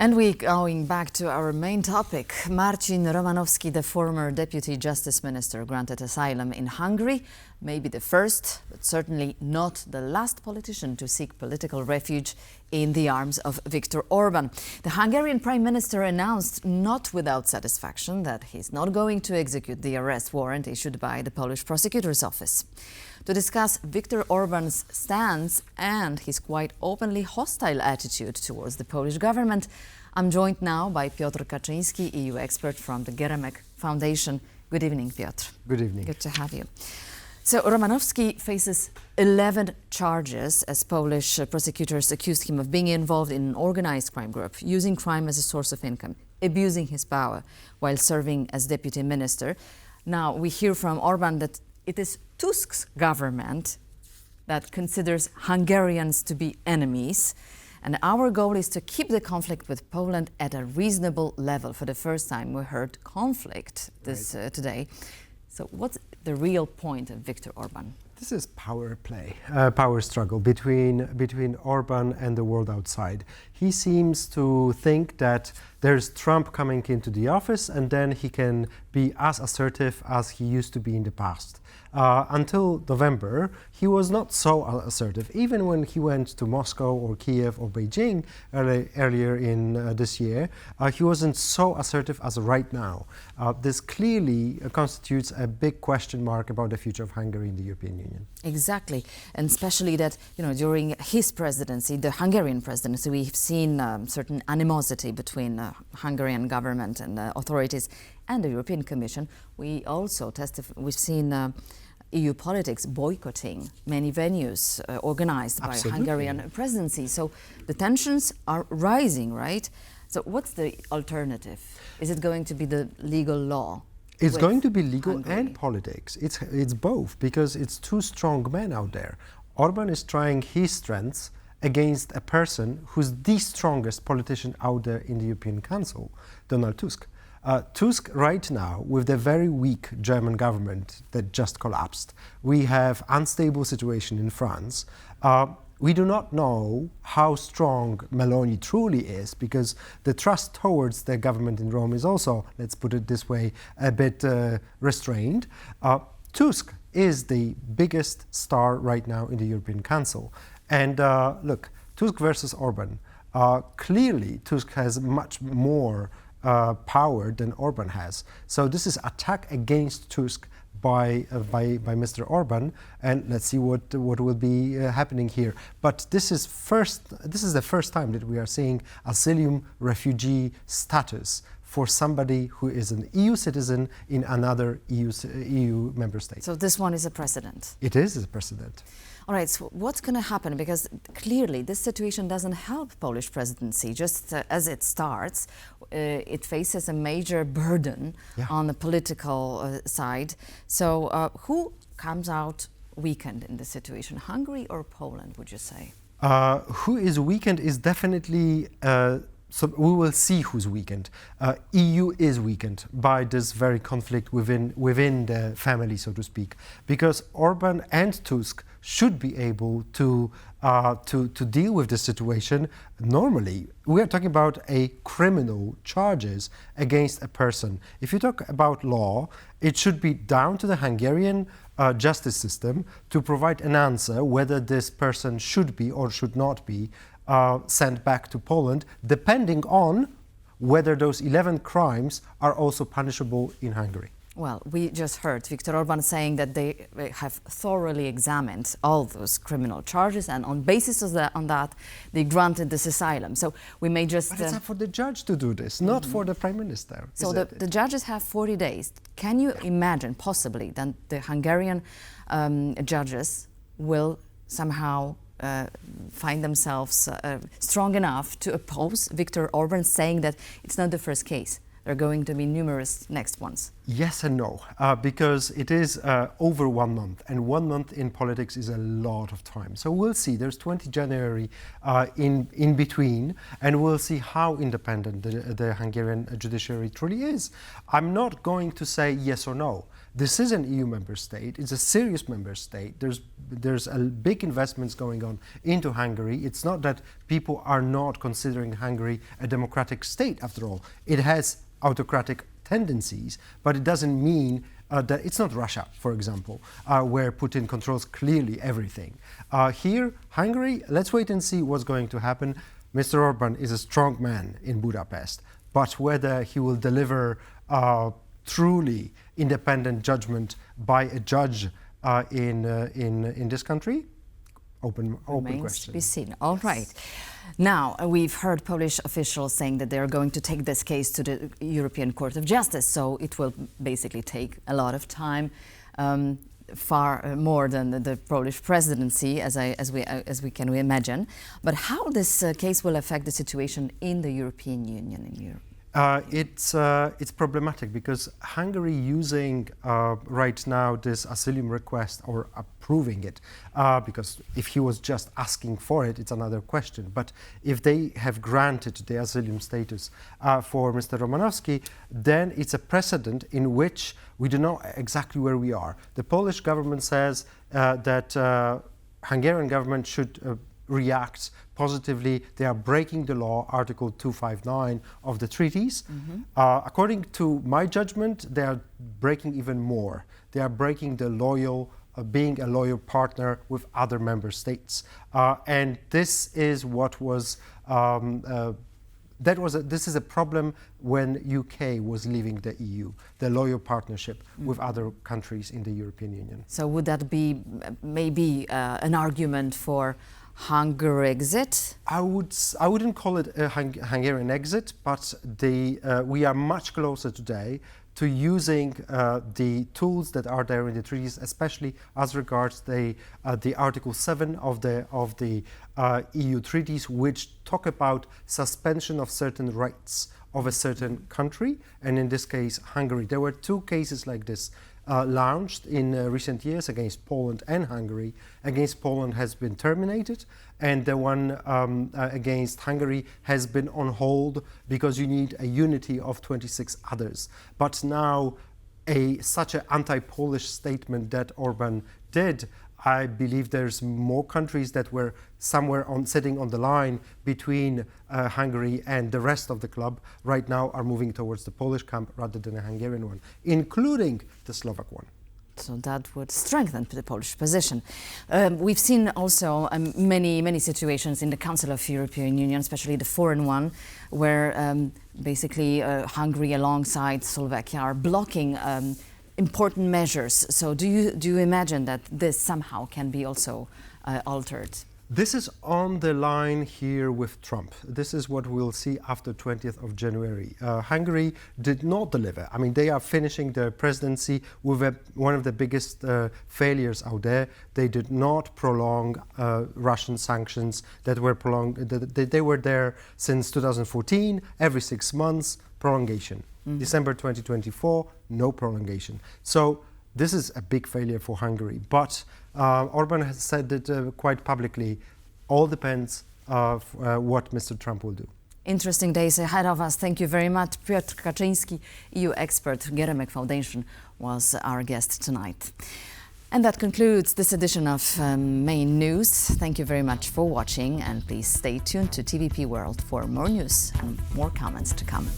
And we're going back to our main topic. Marcin Romanowski, the former Deputy Justice Minister, granted asylum in Hungary. Maybe the first, but certainly not the last politician to seek political refuge in the arms of Victor Orbán. The Hungarian Prime Minister announced, not without satisfaction, that he's not going to execute the arrest warrant issued by the Polish Prosecutor's office. To discuss Victor Orbán's stance and his quite openly hostile attitude towards the Polish government, I'm joined now by Piotr Kaczyński, EU expert from the Geremek Foundation. Good evening, Piotr. Good evening. Good to have you. So Romanowski faces 11 charges as Polish prosecutors accused him of being involved in an organized crime group, using crime as a source of income, abusing his power while serving as deputy minister. Now, we hear from Orban that it is Tusk's government that considers Hungarians to be enemies. And our goal is to keep the conflict with Poland at a reasonable level. For the first time, we heard conflict today. So what's the real point of Victor Orbán? This is power play, power struggle between Orban and the world outside. He seems to think that there's Trump coming into the office and then he can be as assertive as he used to be in the past. Until November, he was not so assertive. Even when he went to Moscow or Kiev or Beijing earlier in this year, he wasn't so assertive as right now. This clearly constitutes a big question mark about the future of Hungary in the European Union. Exactly, and especially that, during his presidency, the Hungarian presidency, we've seen certain animosity between the Hungarian government and the authorities and the European Commission. We also we've seen EU politics boycotting many venues organized by Hungarian presidency. So the tensions are rising, right? So what's the alternative? Is it going to be the legal law? It's going to be legal Hungary? and politics. It's both, because it's two strong men out there. Orban is trying his strengths against a person who's the strongest politician out there in the European Council, Donald Tusk. Tusk right now, with the very weak German government that just collapsed, we have unstable situation in France. We do not know how strong Meloni truly is, because the trust towards the government in Rome is also, let's put it this way, a bit restrained. Tusk is the biggest star right now in the European Council. And look, Tusk versus Orban. Clearly, Tusk has much more power than Orban has. So this is attack against Tusk by Mr. Orban, and let's see what will be happening here. But this is the first time that we are seeing asylum refugee status for somebody who is an EU citizen in another EU member state. So this one is a precedent. It is a precedent. All right, so what's going to happen? Because clearly this situation doesn't help Polish presidency. Just as it starts, it faces a major burden on the political side. So who comes out weakened in this situation, Hungary or Poland, would you say? Who is weakened is definitely... So we will see who's weakened. EU is weakened by this very conflict within the family, so to speak, because Orban and Tusk should be able to deal with this situation normally. We are talking about a criminal charges against a person. If you talk about law, it should be down to the Hungarian justice system to provide an answer whether this person should be or should not be sent back to Poland, depending on whether those 11 crimes are also punishable in Hungary. Well, we just heard Victor Orbán saying that they have thoroughly examined all those criminal charges, and on basis of that, they granted this asylum. So we may just... But it's up for the judge to do this, not for the Prime Minister. So the judges have 40 days. Can you imagine, possibly, that the Hungarian judges will somehow find themselves strong enough to oppose Victor Orbán, saying that it's not the first case there are going to be numerous next ones? Yes and no, because it is over 1 month, and 1 month in politics is a lot of time. So we'll see. There's 20 January in between, and we'll see how independent the Hungarian judiciary truly is. I'm not going to say yes or no. This is an EU member state. It's a serious member state. There's a big investments going on into Hungary. It's not that people are not considering Hungary a democratic state. After all, it has autocratic tendencies, but it doesn't mean that it's not Russia, for example, where Putin controls clearly everything. Here, Hungary, let's wait and see what's going to happen. Mr. Orbán is a strong man in Budapest, but whether he will deliver truly independent judgment by a judge in this country? Open question. To be seen. All right. Now, we've heard Polish officials saying that they're going to take this case to the European Court of Justice, so it will basically take a lot of time, far more than the Polish presidency, as we can imagine. But how this case will affect the situation in the European Union, in Europe? It's problematic because Hungary using right now this asylum request or approving it, because if he was just asking for it, it's another question. But if they have granted the asylum status for Mr. Romanowski, then it's a precedent in which we don't know exactly where we are. The Polish government says that Hungarian government should react positively. They are breaking the law, Article 259 of the treaties. According to my judgment, they are breaking even more. They are breaking the being a loyal partner with other member states. And this is what was this is a problem when UK was leaving the EU, the loyal partnership with other countries in the European Union. So would that be maybe an argument for Hungary exit? I wouldn't call it a Hungarian exit, but we are much closer today to using the tools that are there in the treaties, especially as regards the Article 7 of the EU treaties, which talk about suspension of certain rights of a certain country, and in this case, Hungary. There were 2 cases like this launched in recent years against Poland and Hungary. Against Poland has been terminated, and the one against Hungary has been on hold because you need a unity of 26 others. But now such an anti-Polish statement that Orban did, I believe there's more countries that were somewhere sitting on the line between Hungary and the rest of the club right now are moving towards the Polish camp rather than a Hungarian one, including the Slovak one. So that would strengthen the Polish position. We've seen also many situations in the Council of European Union, especially the foreign one, where basically Hungary alongside Slovakia are blocking important measures. So do you imagine that this somehow can be also altered? This is on the line here with Trump. This is what we'll see after 20th of January. Hungary did not deliver. I mean, they are finishing their presidency with one of the biggest failures out there. They did not prolong Russian sanctions that were prolonged. They were there since 2014, every 6 months, prolongation. December 2024, no prolongation. So this is a big failure for Hungary. But Orban has said that quite publicly, all depends on what Mr. Trump will do. Interesting days ahead of us. Thank you very much. Piotr Kaczyński, EU expert, Geremek Foundation, was our guest tonight. And that concludes this edition of Main News. Thank you very much for watching, and please stay tuned to TVP World for more news and more comments to come.